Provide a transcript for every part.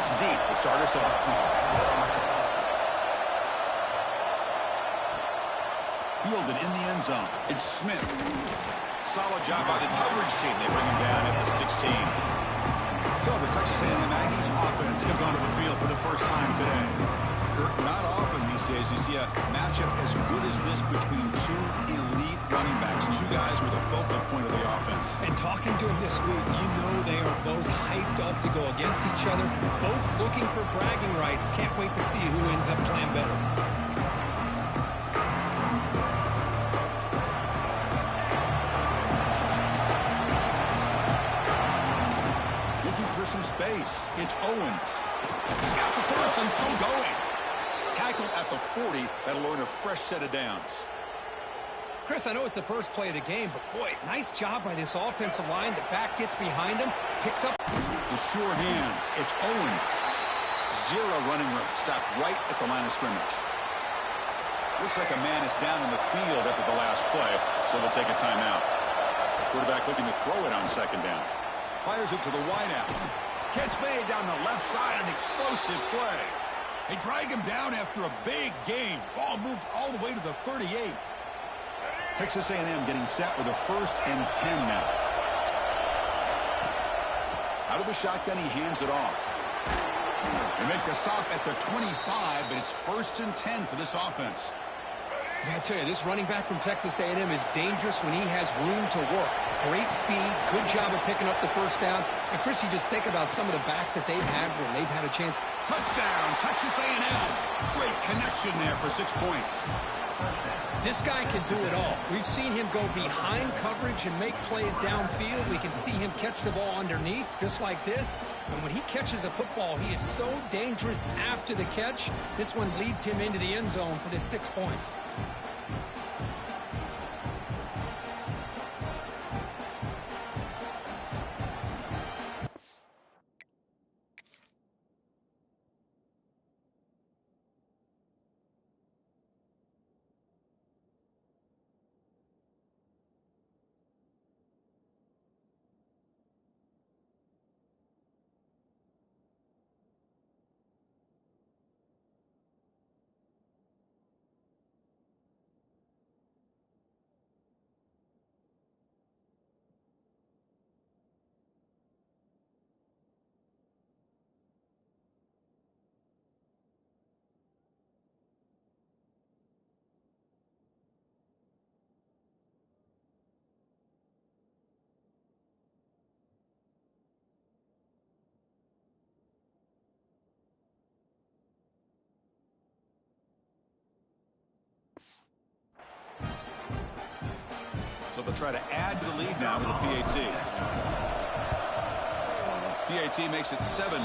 this deep to start us off. Fielded in the end zone. It's Smith. Solid job by the coverage team. They bring him down at the 16. So the Texas A&M Aggies offense comes onto the field for the first time today. Kirk, not often these days you see a matchup as good as this between two elite running backs, two guys who are the focal point of the offense. And talking to them this week, you know they are both hyped up to go against each other, both looking for bragging rights. Can't wait to see who ends up playing better. Some space. It's Owens. He's got the first and still going. Tackle at the 40. That'll earn a fresh set of downs. Chris, I know it's the first play of the game, but boy, nice job by this offensive line. The back gets behind him, picks up the sure hands. It's Owens. Zero running room. Stopped right at the line of scrimmage. Looks like a man is down in the field after the last play, so they'll take a timeout. Quarterback looking to throw it on second down. Fires it to the wideout. Catch made down the left side, an explosive play. They drag him down after a big game. Ball moved all the way to the 38. Texas A&M getting set with a 1st and 10 now. Out of the shotgun, he hands it off. They make the stop at the 25, but it's 1st and 10 for this offense. I tell you, this running back from Texas A&M is dangerous when he has room to work. Great speed, good job of picking up the first down. And, Chris, you just think about some of the backs that they've had when they've had a chance. Touchdown, Texas A&M. Great connection there for 6 points. This guy can do it all. We've seen him go behind coverage and make plays downfield. We can see him catch the ball underneath, just like this. And when he catches a football, he is so dangerous after the catch. This one leads him into the end zone for the 6 points. So they'll try to add to the lead now with a PAT. PAT makes it 7-0.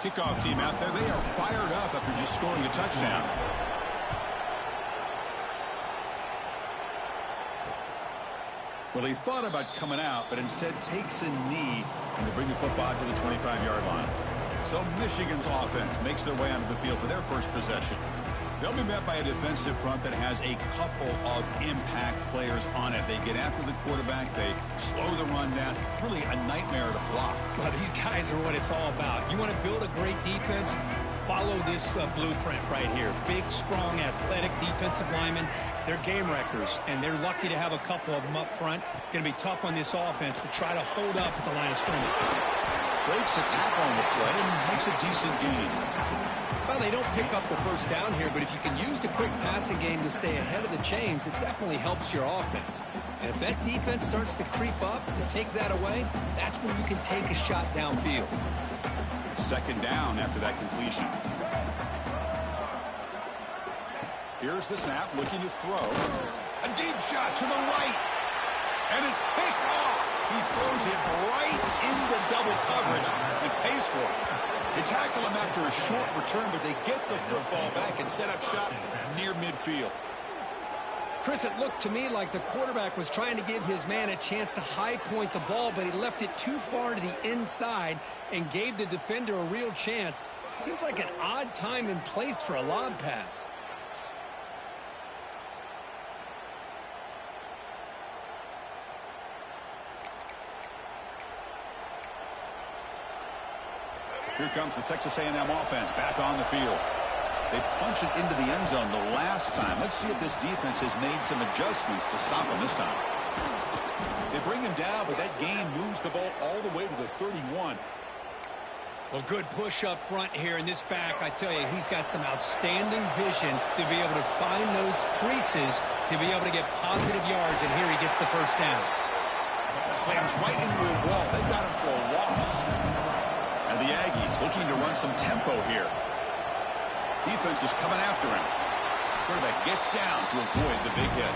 Kickoff team out there. They are fired up after just scoring a touchdown. Well, he thought about coming out, but instead takes a knee and they bring the football to the 25-yard line. So Michigan's offense makes their way onto the field for their first possession. They'll be met by a defensive front that has a couple of impact players on it. They get after the quarterback. They slow the run down. Really a nightmare to block. Well, these guys are what it's all about. You want to build a great defense? Follow this blueprint right here. Big, strong, athletic defensive linemen. They're game wreckers, and they're lucky to have a couple of them up front. Going to be tough on this offense to try to hold up at the line of scrimmage. Breaks a tackle on the play and makes a decent gain. Well, they don't pick up the first down here, but if you can use the quick passing game to stay ahead of the chains, it definitely helps your offense. And if that defense starts to creep up and take that away, that's when you can take a shot downfield. Second down after that completion. Here's the snap, looking to throw. A deep shot to the right. And it's picked off. He throws it right into double coverage and pays for it. They tackle him after a short return, but they get the football back and set up shop near midfield. Chris, it looked to me like the quarterback was trying to give his man a chance to high point the ball, but he left it too far to the inside and gave the defender a real chance. Seems like an odd time and place for a lob pass. Here comes the Texas A&M offense back on the field. They punch it into the end zone the last time. Let's see if this defense has made some adjustments to stop him this time. They bring him down, but that gain moves the ball all the way to the 31. Well, good push up front here in this back. I tell you, he's got some outstanding vision to be able to find those creases, to be able to get positive yards, and here he gets the first down. Slams right into a wall. They got him for a loss. And the Aggies looking to run some tempo here. Defense is coming after him. Quarterback gets down to avoid the big hit.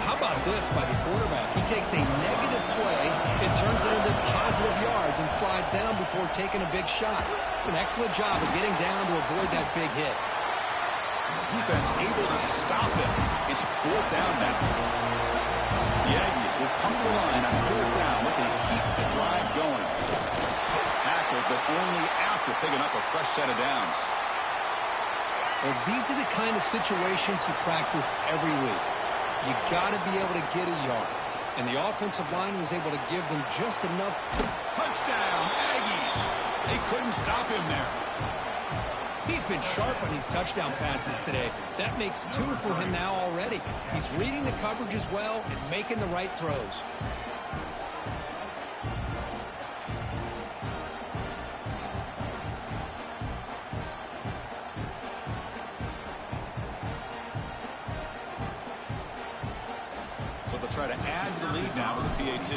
How about this by the quarterback? He takes a negative play and turns it into positive yards and slides down before taking a big shot. It's an excellent job of getting down to avoid that big hit. Defense able to stop him. It's 4th down now. The Aggies will come to the line on 4th down, looking to keep the drive going. Tackled, but only after picking up a fresh set of downs. Well, these are the kind of situations you practice every week. You got to be able to get a yard. And the offensive line was able to give them just enough. Touchdown, Aggies. They couldn't stop him there. He's been sharp on these touchdown passes today. That makes 2 for him now already. He's reading the coverage as well and making the right throws. Try to add to the lead now with the PAT.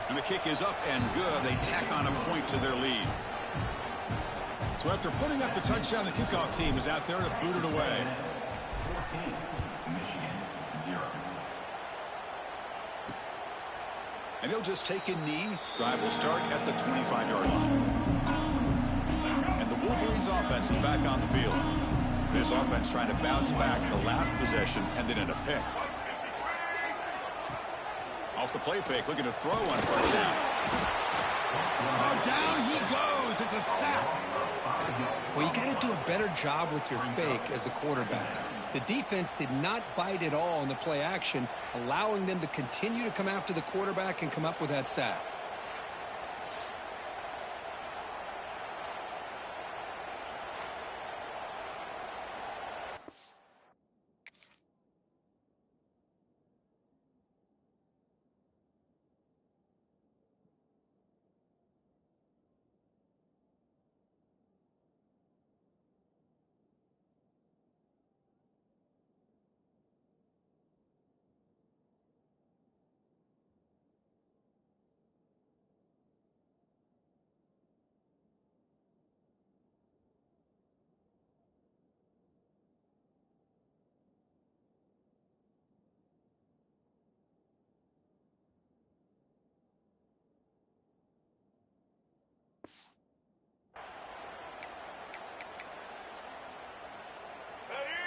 And the kick is up and good. They tack on a point to their lead. So after putting up the touchdown, the kickoff team is out there to boot it away. 14, Michigan, 0. And he'll just take a knee. Drive will start at the 25-yard line. And the Wolverines offense is back on the field. This offense trying to bounce back the last possession and then in a pick. Off the play fake, looking to throw on 1st down. Oh, down he goes. It's a sack. Well, you got to do a better job with your fake as the quarterback. The defense did not bite at all in the play action, allowing them to continue to come after the quarterback and come up with that sack.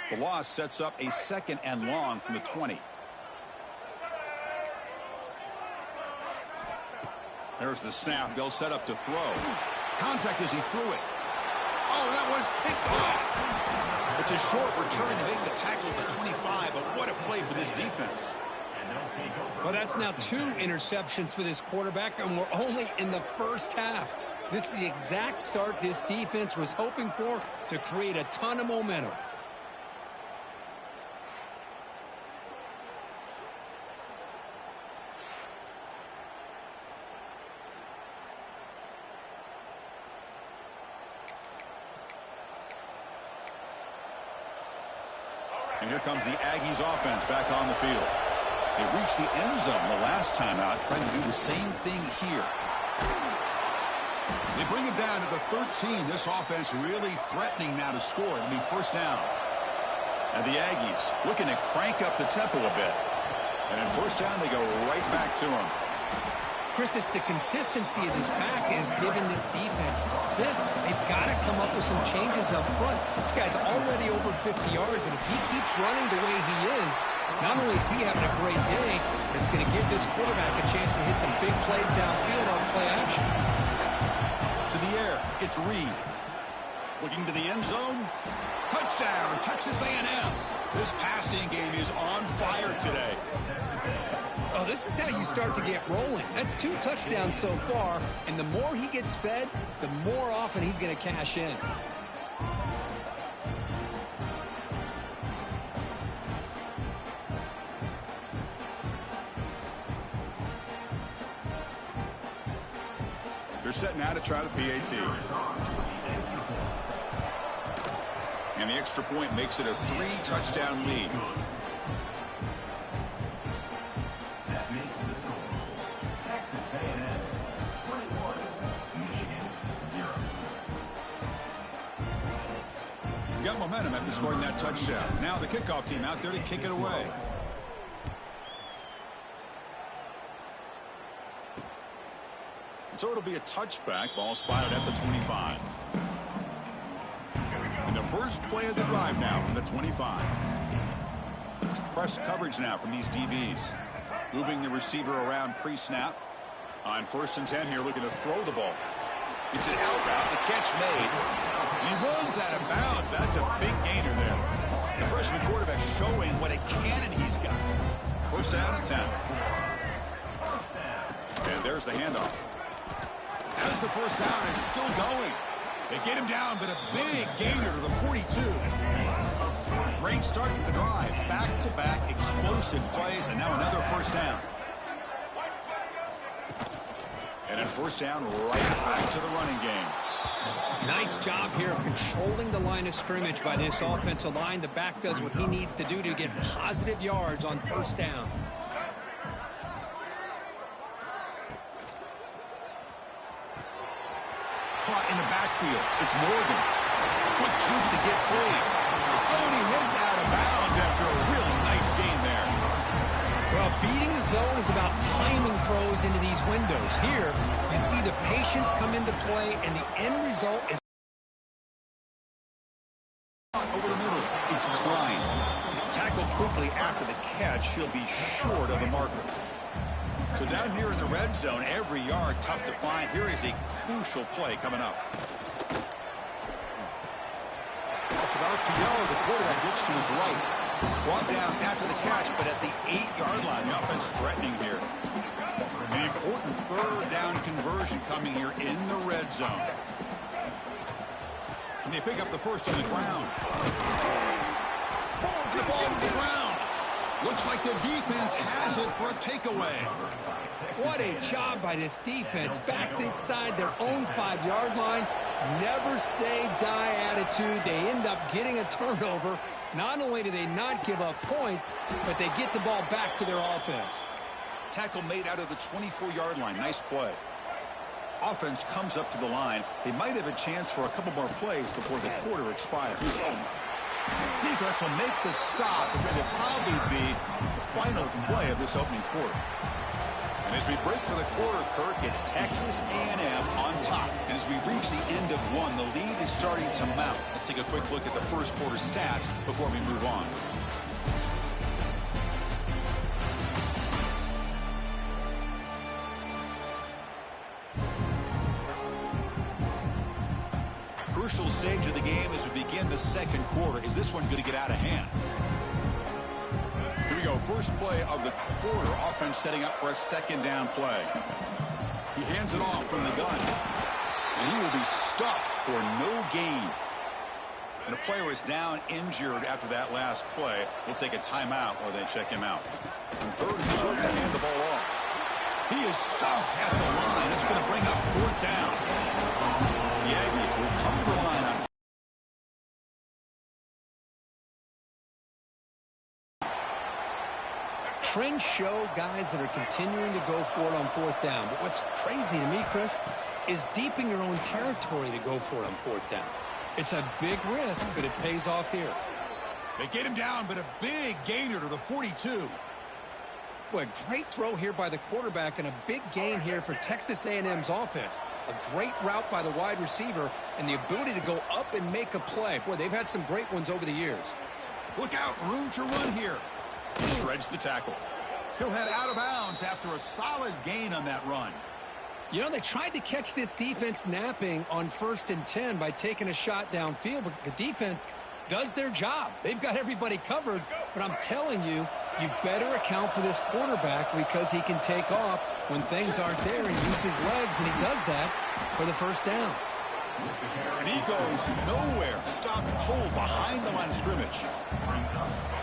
The loss sets up a 2nd and long from the 20. There's the snap. They'll set up to throw. Contact as he threw it. Oh, that one's picked off. It's a short return to make the tackle at the 25, but what a play for this defense. Well, that's now 2 interceptions for this quarterback, and we're only in the first half. This is the exact start this defense was hoping for to create a ton of momentum. And here comes the Aggies offense back on the field. They reached the end zone the last time out, trying to do the same thing here. They bring it down to the 13. This offense really threatening now to score. It'll be 1st down. And the Aggies looking to crank up the tempo a bit. And at 1st down, they go right back to him. Chris, it's the consistency of this pack is giving this defense fits. They've got to come up with some changes up front. This guy's already over 50 yards, and if he keeps running the way he is, not only is he having a great day, but it's going to give this quarterback a chance to hit some big plays downfield off play action. To the It's Reed. Looking to the end zone. Touchdown, Texas A&M. This passing game is on fire today. Oh, this is how you start to get rolling. That's 2 touchdowns so far, and the more he gets fed, the more often he's going to cash in. They're setting out to try the PAT. And the extra point makes it a 3-touchdown lead. That makes the score. Texas A&M 21, Michigan 0. Got momentum after scoring that touchdown. Now the kickoff team out there to kick it away. So it'll be a touchback. Ball spotted at the 25. And the first play of the drive now from the 25. It's press coverage now from these DBs. Moving the receiver around pre-snap. On 1st and 10 here, looking to throw the ball. It's an out route. The catch made. And he runs out of bounds. That's a big gainer there. The freshman quarterback showing what a cannon he's got. 1st down and 10. And there's the handoff. As the 1st down is still going. They get him down, but a big gainer to the 42. Great start to the drive. Back-to-back explosive plays, and now another 1st down. And a 1st down right back to the running game. Nice job here of controlling the line of scrimmage by this offensive line. The back does what he needs to do to get positive yards on 1st down. Caught in the backfield. It's Morgan. Quick juke to get free. Oh, and he heads out of bounds after a really nice gain there. Well, beating the zone is about timing throws into these windows. Here, you see the patience come into play, and the end result is over the middle. It's Klein. Tackled quickly after the catch. He'll be short of the marker. So down here in the red zone, every yard tough to find. Here is a crucial play coming up. Off an RPO, the quarterback looks to his right. Brought down after the catch, but at the 8-yard line, the offense threatening here. An important 3rd down conversion coming here in the red zone. Can they pick up the 1st on the ground? The ball to the ground. Looks like the defense has it for a takeaway. What a job by this defense. Back inside their own 5-yard line. Never say die attitude. They end up getting a turnover. Not only do they not give up points, but they get the ball back to their offense. Tackle made out of the 24-yard line. Nice play. Offense comes up to the line. They might have a chance for a couple more plays before the quarter expires. Defense will make the stop, but it will probably be the final play of this opening quarter. And as we break for the quarter, Kirk, it's Texas A&M on top. And as we reach the end of one, the lead is starting to mount. Let's take a quick look at the first quarter stats before we move on. Crucial stage of the game as we begin the second quarter. Is this one going to get out of hand? Here we go. First play of the quarter. Offense setting up for a 2nd down play. He hands it off from the gun. And he will be stuffed for no gain. And a player is down injured after that last play. We'll take a timeout or they check him out. And 3rd and short to hand the ball off. He is stuffed at the line. It's going to bring up 4th down. The Aggies will come to the line on trends show guys that are continuing to go for it on 4th down. But what's crazy to me, Chris, is deep in your own territory to go for it on 4th down. It's a big risk, but it pays off here. They get him down, but a big gainer to the 42. Boy, great throw here by the quarterback and a big gain here for Texas A&M's offense. A great route by the wide receiver and the ability to go up and make a play. Boy, they've had some great ones over the years. Look out, room to run here. He shreds the tackle. He'll head out of bounds after a solid gain on that run. You know, they tried to catch this defense napping on 1st and 10 by taking a shot downfield, but the defense does their job. They've got everybody covered, but I'm telling you, you better account for this quarterback because he can take off when things aren't there and use his legs, and he does that for the first down. And he goes nowhere. Stop cold behind the line of scrimmage.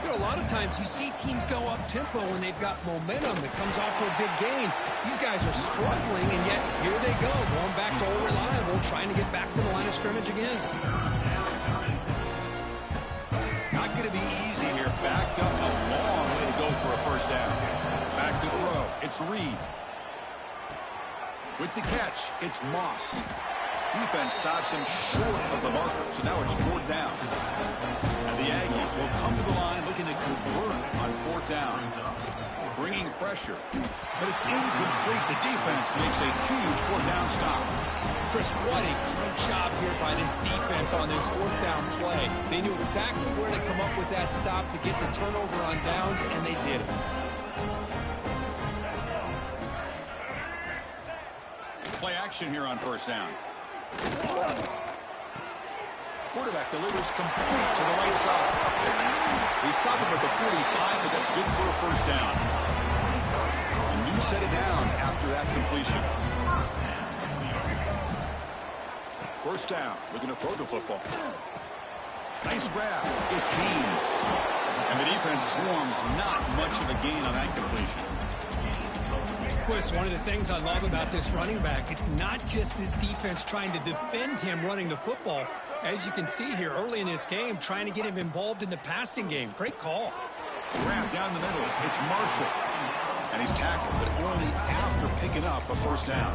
You know, a lot of times you see teams go up-tempo when they've got momentum that comes off to a big gain. These guys are struggling, and yet here they go, going back to old reliable, trying to get back to the line of scrimmage again. Not going to be easy here. Backed up a long way to go for a first down. Back to throw. It's Reed. With the catch, it's Moss. Defense stops him short of the marker, so now it's 4th down. And the Aggies will come to the line looking to convert on 4th down. Bringing pressure, but it's incomplete. The defense makes a huge 4th down stop. Chris, what a great job here by this defense on this 4th down play. They knew exactly where to come up with that stop to get the turnover on downs, and they did it. Play action here on 1st down. Quarterback delivers complete to the right side. He stopped him at the 45, but that's good for a first down. A new set of downs after that completion. First down. Looking to throw the football. Nice grab. It's Haynes. And the defense swarms. Not much of a gain on that completion. Chris, one of the things I love about this running back, it's not just this defense trying to defend him running the football. As you can see here early in this game, trying to get him involved in the passing game. Great call. Grab down the middle. It's Marshall. And he's tackled, but only after picking up a first down.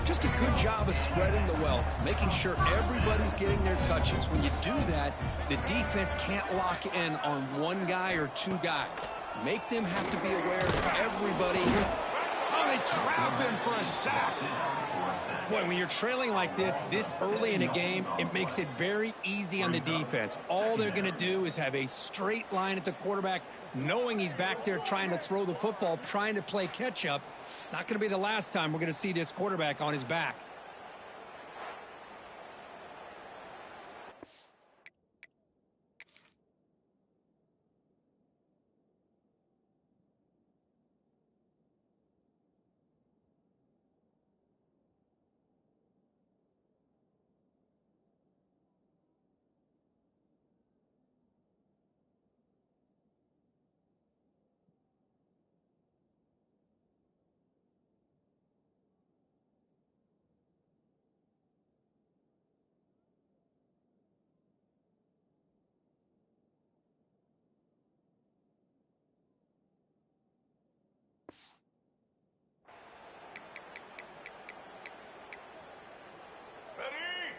Just a good job of spreading the wealth, making sure everybody's getting their touches. When you do that, the defense can't lock in on one guy or two guys. Make them have to be aware of everybody. Oh, they trap him for a sack. Boy, when you're trailing like this early in a game, it makes it very easy on the defense. All they're going to do is have a straight line at the quarterback, knowing he's back there trying to throw the football, trying to play catch-up. It's not going to be the last time we're going to see this quarterback on his back.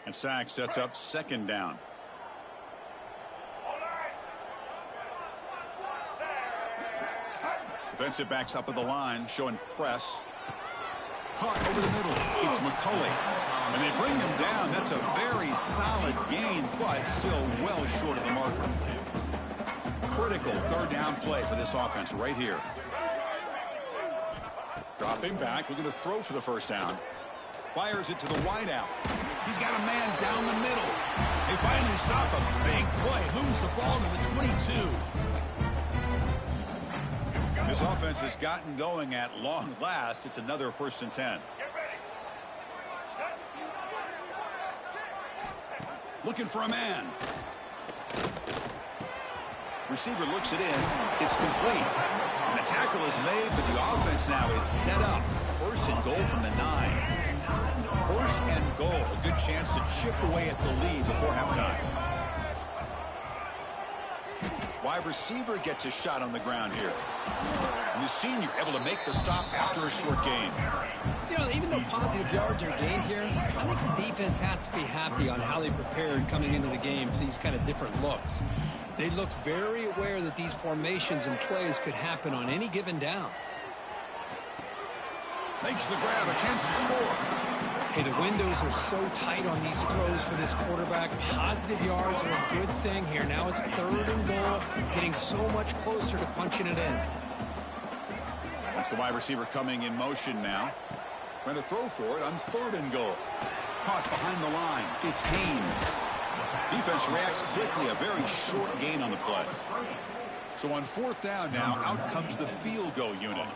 And sack sets up 2nd down. Defensive backs up at the line, showing press. Caught over the middle. It's McCulley. And they bring him down. That's a very solid gain, but still well short of the marker. Critical 3rd down play for this offense right here. Dropping back, looking to throw for the first down. Fires it to the wideout. He's got a man down the middle. They finally stop him. Big play. Moves the ball to the 22. This offense has gotten going at long last. It's another 1st and 10. Looking for a man. Receiver looks it in. It's complete. And the tackle is made, but the offense now is set up. 1st and goal from the 9. 1st and goal. A good chance to chip away at the lead before halftime. Wide receiver gets a shot on the ground here. And the senior able to make the stop after a short gain. You know, even though positive yards are gained here, I think the defense has to be happy on how they prepared coming into the game for these kind of different looks. They looked very aware that these formations and plays could happen on any given down. Makes the grab, a chance to score. Hey, the windows are so tight on these throws for this quarterback. Positive yards are a good thing here. Now it's 3rd and goal, getting so much closer to punching it in. That's the wide receiver coming in motion now. Going to throw for it on 3rd and goal. Caught behind the line. It's Haynes. Defense reacts quickly. A very short gain on the play. So on 4th down now, out comes the field goal unit.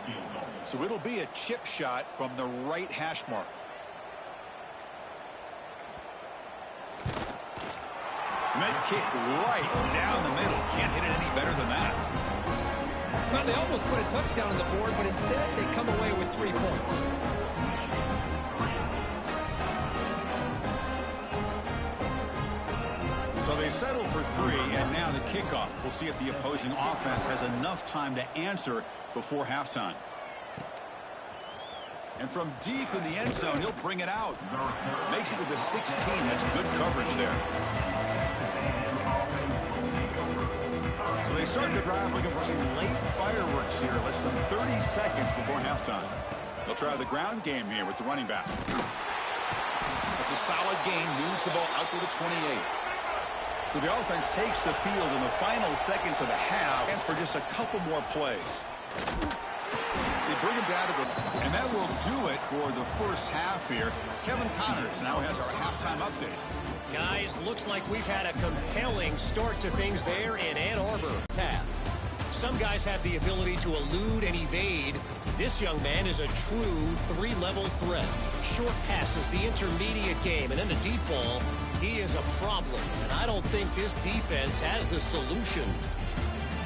So it'll be a chip shot from the right hash mark. And they kick right down the middle. Can't hit it any better than that. Well, they almost put a touchdown on the board, but instead they come away with 3 points. So they settle for 3, and now the kickoff. We'll see if the opposing offense has enough time to answer before halftime. And from deep in the end zone, he'll bring it out. Makes it to the 16. That's good coverage there. So they start the drive looking for some late fireworks here. Less than 30 seconds before halftime. They'll try the ground game here with the running back. It's a solid gain. Moves the ball out to the 28. So the offense takes the field in the final seconds of the half. And for just a couple more plays. They bring him down to the... And that will do it for the first half here. Kevin Connors now has our halftime update. Guys, looks like we've had a compelling start to things there in Ann Arbor. Some guys have the ability to elude and evade. This young man is a true 3-level threat. Short passes, the intermediate game, and then the deep ball. He is a problem, and I don't think this defense has the solution.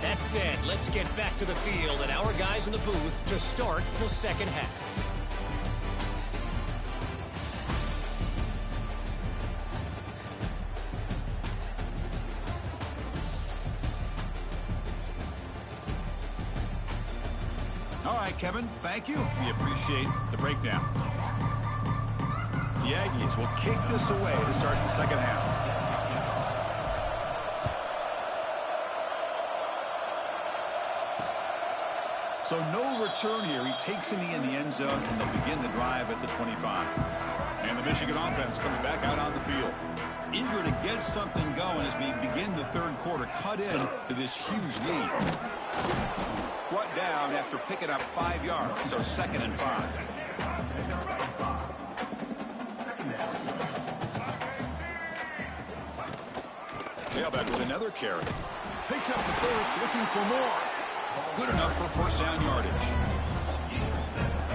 That said, let's get back to the field and our guys in the booth to start the second half. All right, Kevin, thank you. We appreciate the breakdown. The Aggies will kick this away to start the second half. So no return here. He takes in the end zone, and they'll begin the drive at the 25. And the Michigan offense comes back out on the field. Eager to get something going as we begin the 3rd quarter. Cut in to this huge lead. Brought down after picking up 5 yards, so 2nd and 5. Tailback with another carry. Picks up the first, looking for more. Good enough for first down yardage.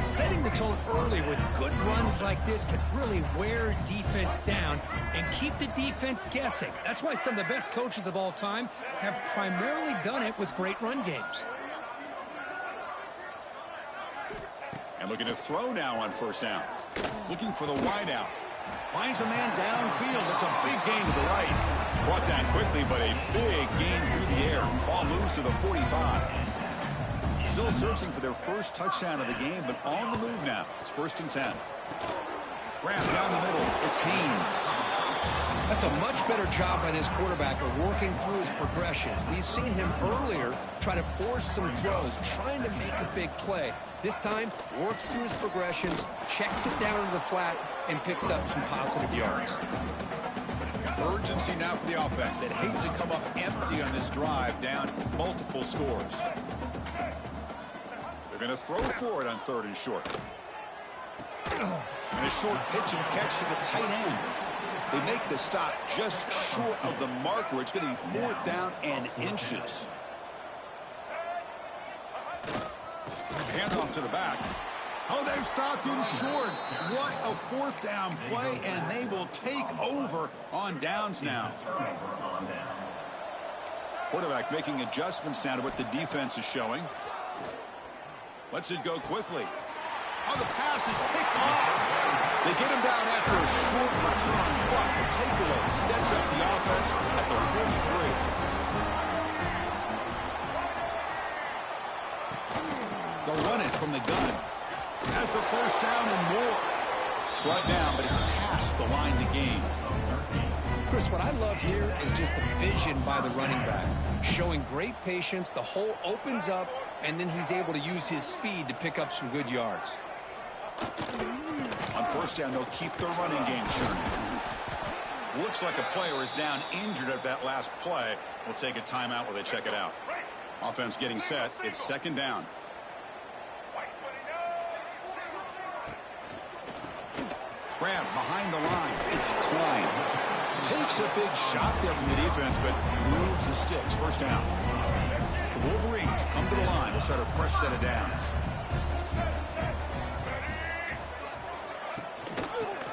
Setting the tone early with good runs like this can really wear defense down and keep the defense guessing. That's why some of the best coaches of all time have primarily done it with great run games. And looking to throw now on first down. Looking for the wideout. Finds a man downfield. That's a big gain to the right. Brought down quickly, but a big gain through the air. Ball moves to the 45. Still searching for their first touchdown of the game, but on the move now. It's 1st and 10. Grab down the middle. It's Haynes. That's a much better job by his quarterback of working through his progressions. We've seen him earlier try to force some throws, trying to make a big play. This time, works through his progressions, checks it down to the flat, and picks up some positive yards. Urgency now for the offense. They'd hate to come up empty on this drive, down multiple scores. They're going to throw for it on 3rd and short. And a short pitch and catch to the tight end. They make the stop just short of the marker. It's going to be 4th down and inches. Handoff to the back. Oh, they've stopped him short. What a 4th down play, and they will take over on downs now. Quarterback making adjustments now to what the defense is showing. Lets it go quickly. Oh, the pass is picked off. They get him down after a short return, but the takeaway sets up the offense at the 43. They'll run it from the gun. Has the first down and more. Brought down, but it's past the line to gain. Chris, what I love here is just the vision by the running back. Showing great patience, the hole opens up, and then he's able to use his speed to pick up some good yards. On first down, they'll keep their running game churning. Looks like a player is down injured at that last play. We'll take a timeout while they check it out. Offense getting set. It's 2nd down. grab behind the line. It's Klein. Takes a big shot there from the defense, but moves the sticks. First down. The Wolverines come to the line to start a fresh set of downs.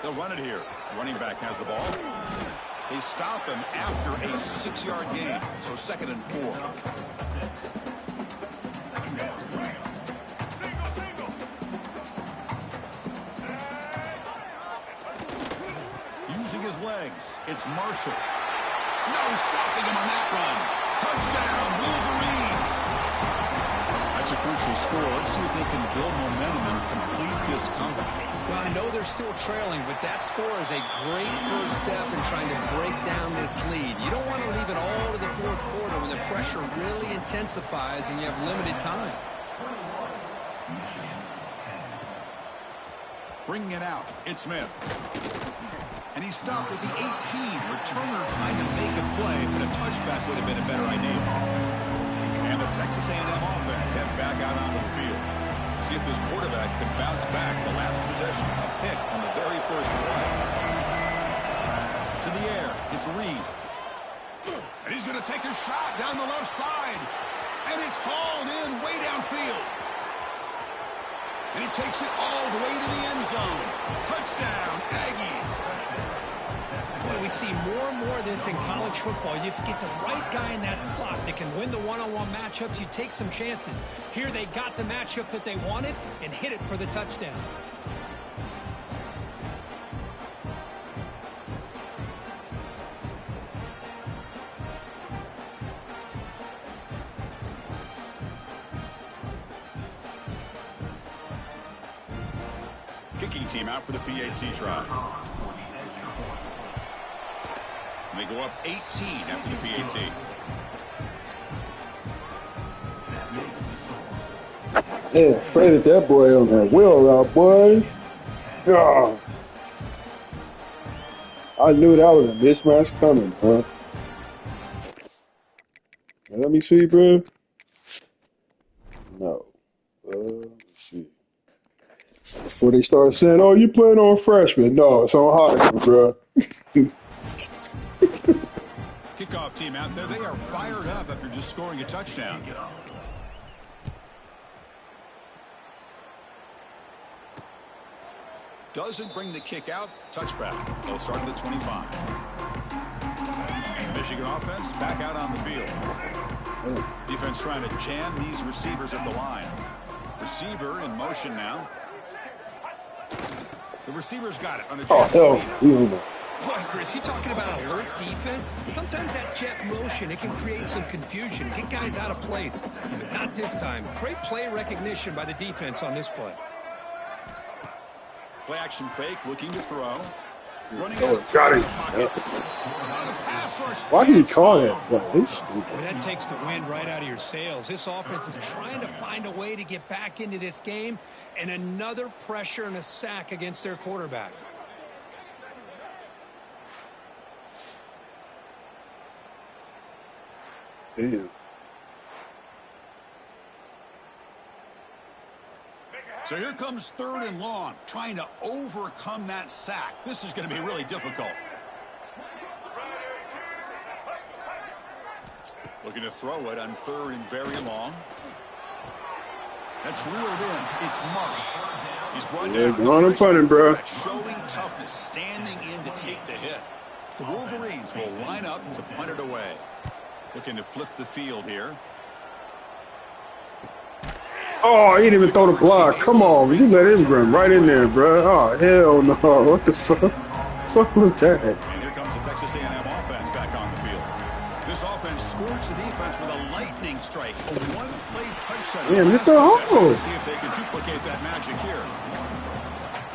They'll run it here. Running back has the ball. They stop him after a 6-yard gain. So 2nd and 4. Using his legs, it's Marshall. No stopping him on that run. Touchdown, Wolverines. That's a crucial score. Let's see if they can build momentum and complete this comeback. Well, I know they're still trailing, but that score is a great first step in trying to break down this lead. You don't want to leave it all to the fourth quarter when the pressure really intensifies and you have limited time. Bringing it out, it's Smith. And he stopped with the 18. Returner trying to make a play, but a touchback would have been a better idea. And the Texas A&M offense heads back out onto the field. See if this quarterback can bounce back. The last possession, a pick on the very first play. To the air, it's Reed. And he's going to take a shot down the left side. And it's hauled in way downfield. And he takes it all the way to the end zone. Touchdown, Aggies. Boy, we see more and more of this in college football. You get the right guy in that slot that can win the one-on-one matchups. You take some chances. Here they got the matchup that they wanted and hit it for the touchdown. Kicking team out for the PAT try. They go up 18 after the PAT. Yeah, faded that boy on that wheel route, boy. God. I knew that was a mismatch coming, huh? Let me see, bro. No. Let's see. Before they start saying, "Oh, you playing on freshmen?" No, it's on Heisman, bro. Kickoff team out there. They are fired up after just scoring a touchdown. Doesn't bring the kick out. Touchback. They'll start at the 25. The Michigan offense back out on the field. Defense trying to jam these receivers at the line. Receiver in motion now. The receiver's got it on a jet sweep. Boy, Chris, you talking about alert defense? Sometimes that jet motion, it can create some confusion, get guys out of place. But not this time. Great play recognition by the defense on this play. Play action fake, looking to throw. Running got it. Why did he call it? Well, that takes the wind right out of your sails. This offense is trying to find a way to get back into this game, and another pressure and a sack against their quarterback. Damn. So here comes 3rd and long, trying to overcome that sack. This is going to be really difficult. Looking to throw it on 3rd and very long. That's reeled in. It's Marsh. He's brought down. Run and punting, bro. Showing toughness, standing in to take the hit. The Wolverines will line up to punt it away. Looking to flip the field here. Oh, he didn't even throw the block. Come on, you let him run right in there, bro. Oh, hell no. What the fuck? Fuck was that? And here comes the Texas A&M offense back on the field. This offense scores the defense with a lightning strike. A one-play touchdown. Yeah, lift the hole. See if they can duplicate that magic here.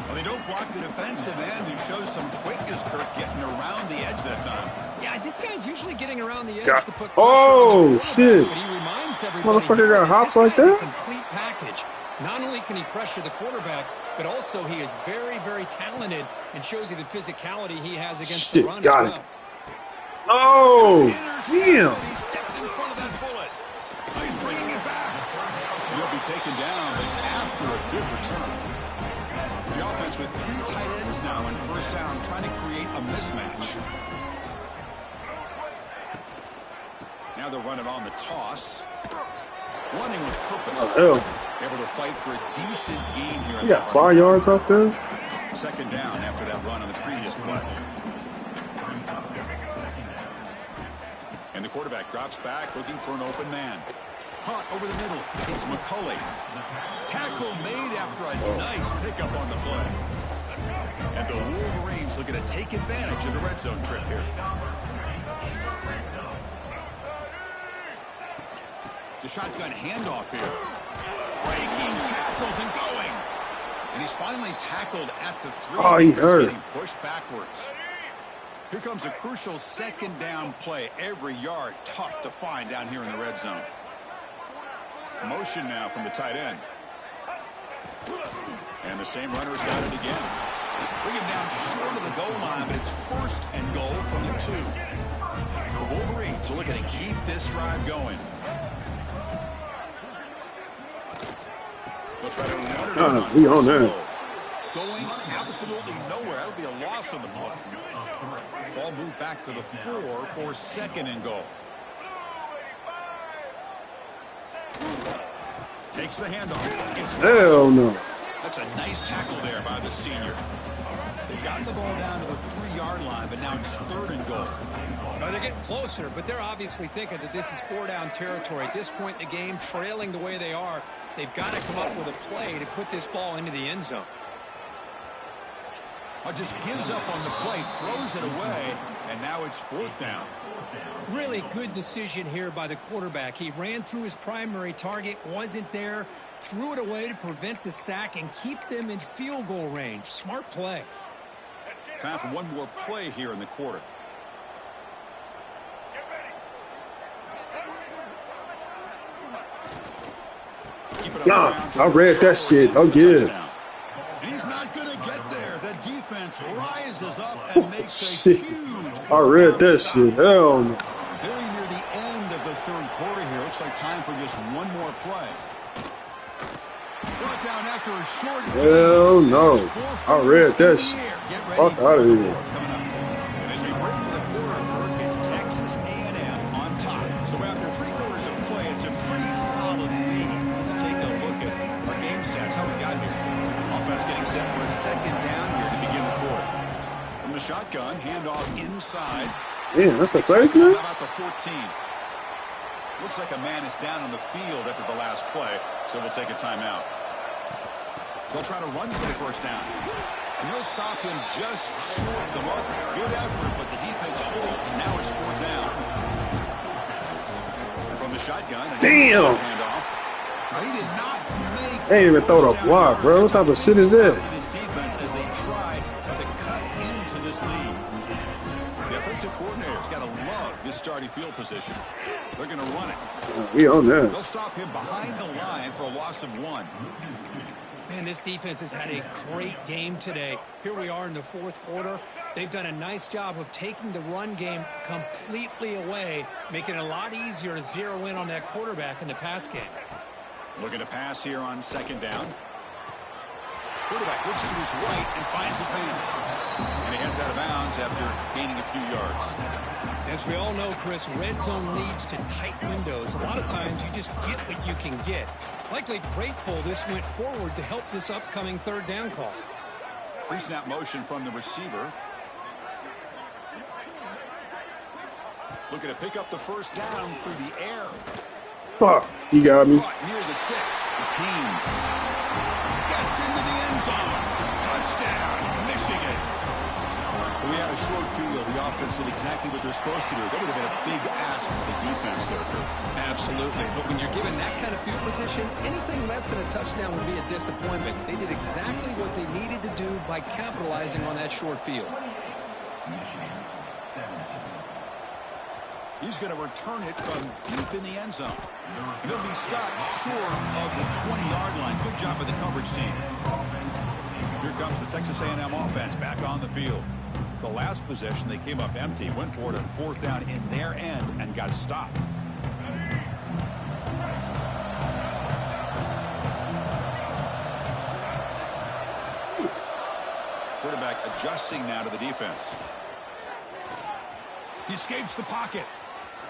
Well, they don't block the defensive end, who shows some quickness, Kirk, getting around the edge that time. Yeah, this guy's usually getting around the edge to put pressure oh, on the shit. But he reminds This everybody motherfucker got hops like this guy's that? a complete package. Not only can he pressure the quarterback, but also he is very, very talented and shows you the physicality he has against the run got as well. it. Oh, damn. He stepped in front of that bullet. He's bringing it back. And he'll be taken down, but after a good return. The offense with 3 tight ends now in first down, trying to create a mismatch. Now they're running on the toss. Running with purpose. Oh, hell. Able to fight for a decent gain here. You got 5 yards off there? Second down after that run on the previous play. And the quarterback drops back looking for an open man. Hunt over the middle. It's McCulley. Tackle made after a nice pickup on the play. And the Wolverines looking to take advantage of the red zone trip here. The shotgun handoff here. Breaking tackles and going. And he's finally tackled at the 3. Oh, he hurt. Getting pushed backwards. Here comes a crucial second down play. Every yard tough to find down here in the red zone. Motion now from the tight end. And the same runner's got it again. Bring him down short of the goal line, but it's first and goal from the 2. The Wolverines are looking to keep this drive going. They'll try to run it we on that. Going absolutely nowhere. That'll be a loss on the play. Ball moved back to the 4 for second and goal. Takes the handoff. It's Hell no. That's a nice tackle there by the senior. They've gotten the ball down to the 3-yard line, but now it's third and goal. No, they're getting closer, but they're obviously thinking that this is 4-down territory. At this point in the game, trailing the way they are, they've got to come up with a play to put this ball into the end zone. Just gives up on the play, throws it away, and now it's 4th down. Really good decision here by the quarterback. He ran through his primary target, wasn't there, threw it away to prevent the sack and keep them in field goal range. Smart play. Time for one more play here in the quarter. Nah, I read that shit. Oh, yeah. He's not going to get there. The defense rises up and makes Shit. a huge I read that shit. Hell no. Very near the end of the third quarter here. Looks like time for just one more play. Brought down after a short Hell no. I read that shit. Fuck out of here. And as we break for the quarter, Kirk, it's Texas A&M on top. So after 3 quarters of play, it's a pretty solid lead. Let's take a look at our game stats. How we got here. Offense getting set for a second down here to begin the quarter. From the shotgun, handoff inside. Yeah, that's a face match? About the 14. Looks like a man is down on the field after the last play, so we'll take a timeout. They'll try to run for the first down. And they'll stop him just short of the mark. Good effort, but the defense holds. Now it's 4th down. And from the shotgun, damn! Handoff. He did not make. They ain't even throw the block, bro. What type of shit is that? This defense as they try to cut into this lead. The offensive coordinator's got to love this starting field position. They're going to run it. We on that. They'll stop him behind the line for a loss of 1. Man, this defense has had a great game today. Here we are in the 4th quarter. They've done a nice job of taking the run game completely away, making it a lot easier to zero in on that quarterback in the pass game. Looking to pass here on second down. Quarterback looks to his right and finds his man. And he heads out of bounds after gaining a few yards. As we all know, Chris, red zone leads to tight windows. A lot of times you just get what you can get. Likely grateful this went forward to help this upcoming 3rd down call. Pre-snap motion from the receiver. Looking to pick up the first down through the air. Fuck, you got me. Near the sticks, it's Haynes. Gets into the end zone. Touchdown, Michigan. We had a short field. The offense did exactly what they're supposed to do. That would have been a big ask for the defense there, Kurt. Absolutely. But when you're given that kind of field position, anything less than a touchdown would be a disappointment. They did exactly what they needed to do by capitalizing on that short field. He's going to return it from deep in the end zone. He'll be stopped short of the 20-yard line. Good job by the coverage team. Here comes the Texas A&M offense back on the field. The last possession, they came up empty, went for it on 4th down in their end and got stopped. quarterback adjusting now to the defense. He escapes the pocket.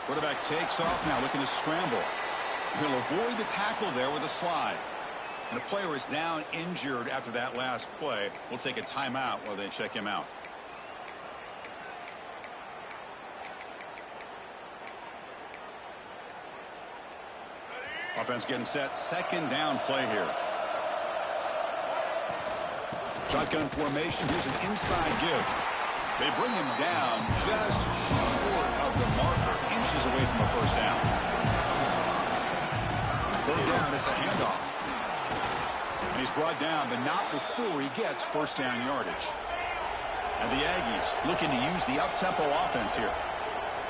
Quarterback takes off now, looking to scramble. He'll avoid the tackle there with a slide. And a player is down injured after that last play. We'll take a timeout while they check him out. Offense getting set. Second down play here. Shotgun formation. Here's an inside give. They bring him down just short of the marker, inches away from a first down. Third down, it's a handoff. And he's brought down, but not before he gets first down yardage. And the Aggies looking to use the up-tempo offense here.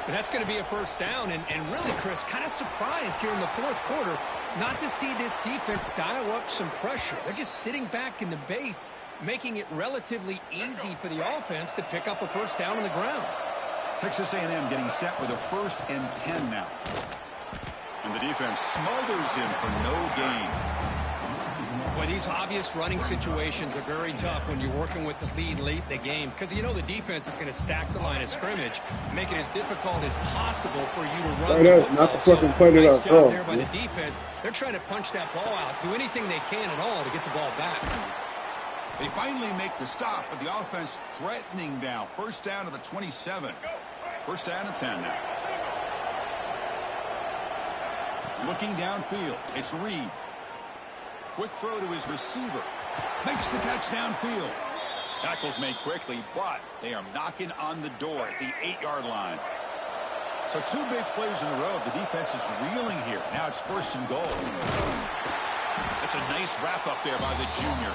And that's going to be a first down. And really, Chris, kind of surprised here in the fourth quarter not to see this defense dial up some pressure. They're just sitting back in the base, making it relatively easy for the offense to pick up a first down on the ground. Texas A&M getting set with a 1st and 10 now. And the defense smothers him for no gain. Boy, these obvious running situations are very tough when you're working with the lead late in the game, because you know the defense is going to stack the line of scrimmage, make it as difficult as possible for you to run the football. Not the fucking play that nice I job there by the defense. They're trying to punch that ball out, do anything they can at all to get the ball back. They finally make the stop, but the offense threatening now. First down to the 27. First down and 10 now. Looking downfield, it's Reed. Quick throw to his receiver. Makes the catch downfield. Tackles made quickly, but they are knocking on the door at the 8-yard line. So 2 big plays in a row. The defense is reeling here. Now it's 1st and goal. That's a nice wrap up there by the junior.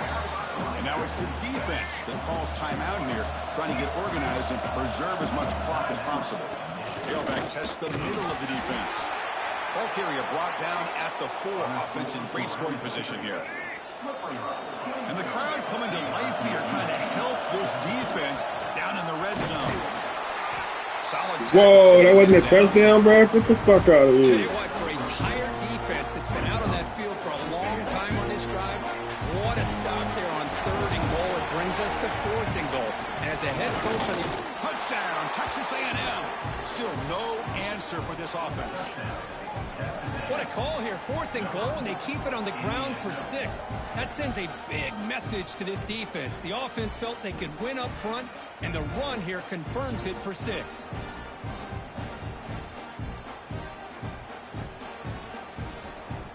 And now it's the defense that calls timeout here, trying to get organized and preserve as much clock as possible. Tailback tests the middle of the defense. Ball carrier brought down at the 4. Offense in great scoring position here. And the crowd coming to life here, trying to help this defense down in the red zone. Solid. Whoa, that wasn't a touchdown, bro. Get the fuck out of Tell here. you what, for a tired defense that's been out on that field for a long time on this drive, what a stop there on 3rd and goal. It brings us to 4th and goal. And as a head coach on the Touchdown, Texas A&M. Still no answer for this offense. What a call here. 4th and goal, and they keep it on the ground for 6. That sends a big message to this defense. The offense felt they could win up front, and the run here confirms it for 6.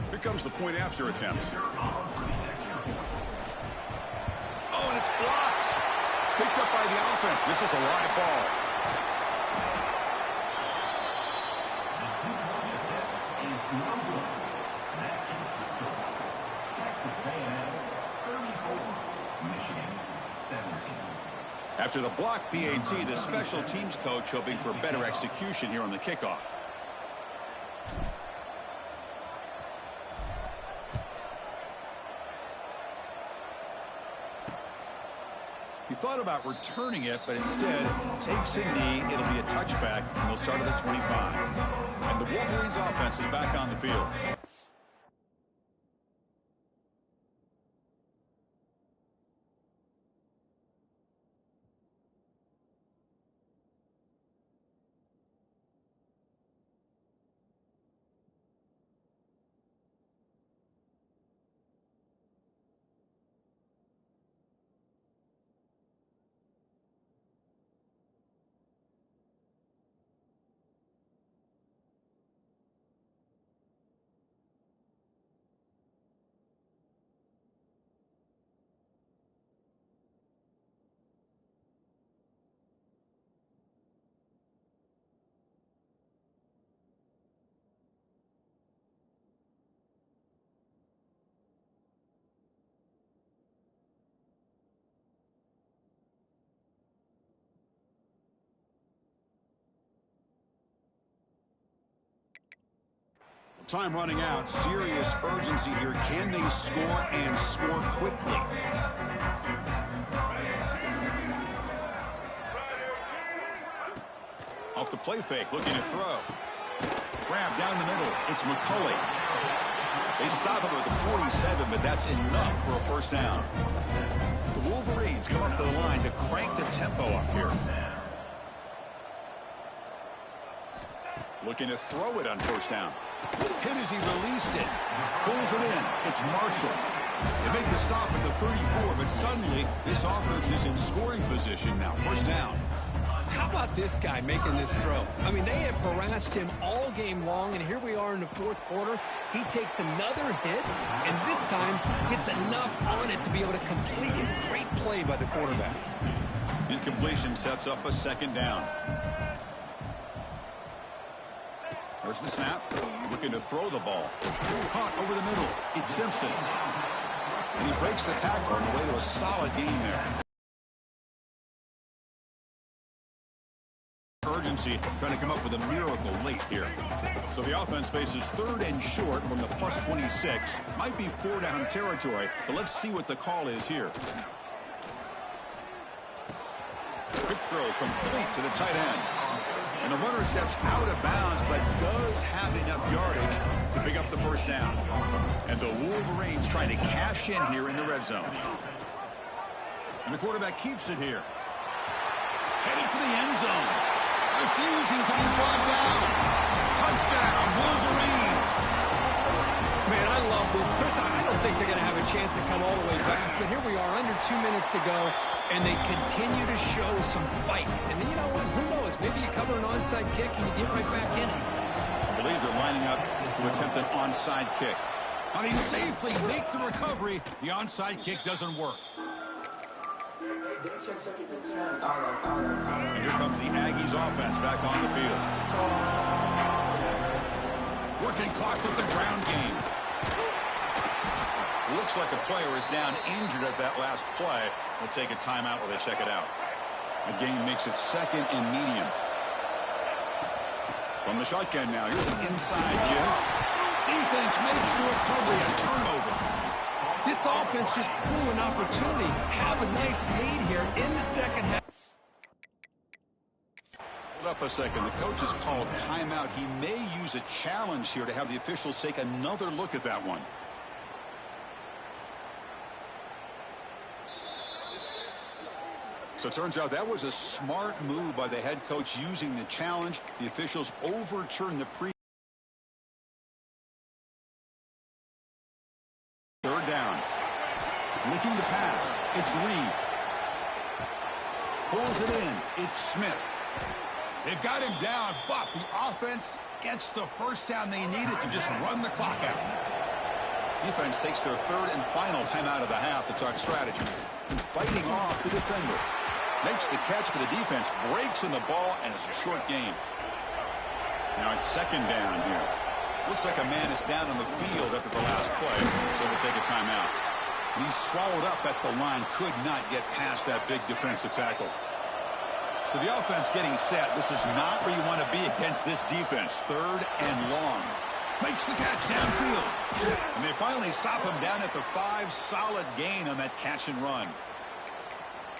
Here comes the point after attempt. Oh, and it's blocked. Picked up by the offense. This is a live ball. After the block PAT, the special teams coach hoping for better execution here on the kickoff. He thought about returning it, but instead takes a knee. It'll be a touchback, and they'll start at the 25. And the Wolverines offense is back on the field. Time running out. Serious urgency here. Can they score and score quickly? Off the play fake, looking to throw. Grab down the middle. It's McCulley. They stop him at the 47, but that's enough for a first down. The Wolverines come up to the line to crank the tempo up here. Looking to throw it on first down. Hit as he released it. Pulls it in. It's Marshall. They make the stop at the 34, but suddenly this offense is in scoring position now. First down. How about this guy making this throw? I mean, they have harassed him all game long, and here we are in the fourth quarter. He takes another hit, and this time gets enough on it to be able to complete it. Great play by the quarterback. Incompletion sets up a second down. There's the snap. Looking to throw the ball. Caught over the middle. It's Simpson. And he breaks the tackle on the way to a solid gain there. Urgency trying to come up with a miracle late here. So the offense faces 3rd and short from the plus 26. Might be 4-down territory, but let's see what the call is here. Quick throw complete to the tight end. And the runner steps out of bounds, but does have enough yardage to pick up the first down. And the Wolverines trying to cash in here in the red zone. And the quarterback keeps it here. Headed for the end zone. Refusing to be brought down. Touchdown, Wolverines. Man, I love this. Chris, I don't think they're going to have a chance to come all the way back, but here we are, under 2 minutes to go, and they continue to show some fight. And you know what? Who knows? Maybe you cover an onside kick and you get right back in it. I believe they're lining up to attempt an onside kick. Now they safely make the recovery. The onside kick doesn't work. And here comes the Aggies offense back on the field. Working clock with the ground game. Looks like a player is down injured at that last play. We'll take a timeout while they check it out. The game makes it 2nd and medium. From the shotgun now, here's an inside give. Defense makes the recovery, a turnover. This offense just blew an opportunity. Have a nice lead here in the second half. Hold up a second. The coach has called timeout. He may use a challenge here to have the officials take another look at that one. So it turns out that was a smart move by the head coach using the challenge. The officials overturned the pre. 3rd down. Looking to pass. It's Reed. Pulls it in. It's Smith. They've got him down, but the offense gets the first down they needed to just run the clock out. Defense takes their 3rd and final timeout of the half to talk strategy. And fighting off the defender. Makes the catch, but the defense breaks in the ball, and it's a short game. Now it's 2nd down here. Looks like a man is down on the field after the last play, so we'll take a timeout. And he's swallowed up at the line, could not get past that big defensive tackle. So the offense getting set. This is not where you want to be against this defense. 3rd and long. Makes the catch downfield. And they finally stop him down at the 5. Solid gain on that catch and run.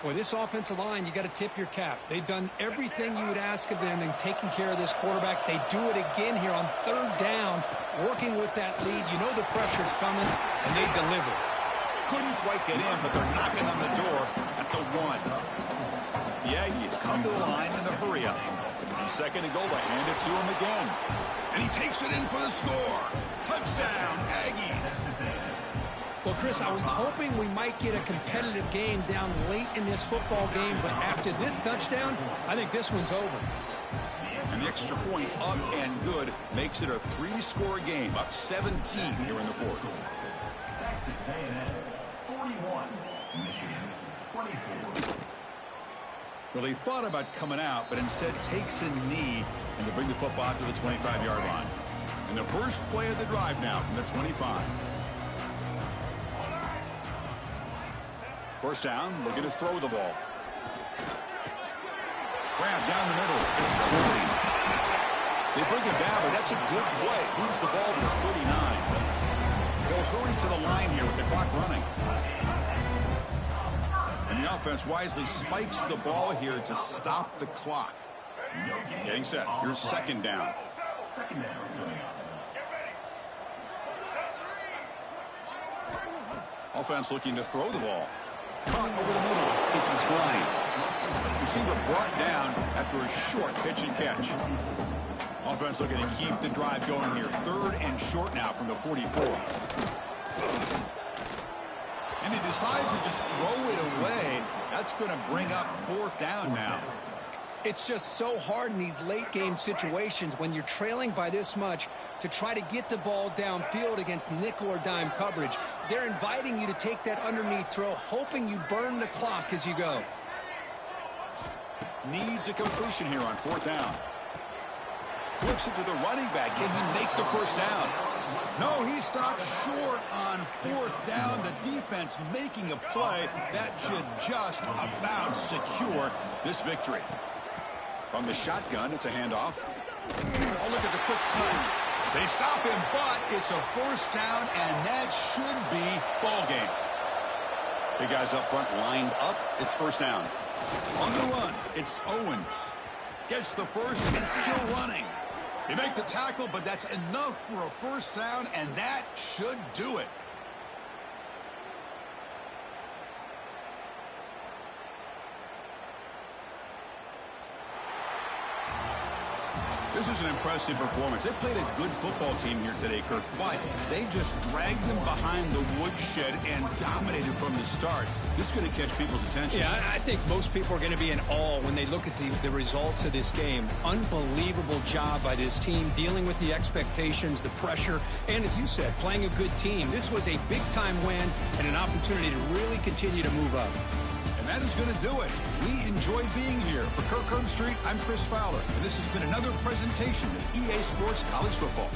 Boy, this offensive line, you got to tip your cap. They've done everything you would ask of them in taking care of this quarterback. They do it again here on 3rd down, working with that lead. You know the pressure's coming, and they deliver. Couldn't quite get in, but they're knocking on the door at the 1. The Aggies come to the line in a hurry up. And 2nd and goal, they hand it to him again. And he takes it in for the score. Touchdown, Aggies. Well, Chris, I was hoping we might get a competitive game down late in this football game, but after this touchdown, I think this one's over. And the extra point up and good makes it a 3-score game, up 17 here in the 4th. Texas A&M 41, Michigan 24. Well, he thought about coming out, but instead takes a knee and to bring the football to the 25-yard line. And the first play of the drive now from the 25. First down, looking to throw the ball. Grab down the middle. It's Clooney. They bring him down, but that's a good play. Moves the ball to the 39. They'll hurry to the line here with the clock running. And the offense wisely spikes the ball here to stop the clock. Getting set. Here's 2nd down. 2nd down coming up. Offense looking to throw the ball. Caught over the middle. It's Klein. Receiver brought down after a short pitch and catch. Offense looking to keep the drive going here. 3rd and short now from the 44. And he decides to just throw it away. That's going to bring up 4th down now. It's just so hard in these late game situations when you're trailing by this much to try to get the ball downfield against nickel or dime coverage. They're inviting you to take that underneath throw, hoping you burn the clock as you go. Needs a completion here on 4th down. Flips it to the running back. Can he make the 1st down? No, he stopped short on 4th down. The defense making a play that should just about secure this victory. From the shotgun, it's a handoff. Oh, look at the quick cut. They stop him, but it's a 1st down, and that should be ball game. Big guys up front lined up. It's 1st down. On the run, it's Owens. Gets the 1st and still running. They make the tackle, but that's enough for a 1st down, and that should do it. This is an impressive performance. They played a good football team here today, Kirk. But they just dragged them behind the woodshed and dominated from the start. This is going to catch people's attention. Yeah, I think most people are going to be in awe when they look at the results of this game. Unbelievable job by this team, dealing with the expectations, the pressure, and as you said, playing a good team. This was a big-time win and an opportunity to really continue to move up. And that is going to do it. We enjoy being here. For Kirk Herbstreit, I'm Chris Fowler, and this has been another presentation of EA Sports College Football.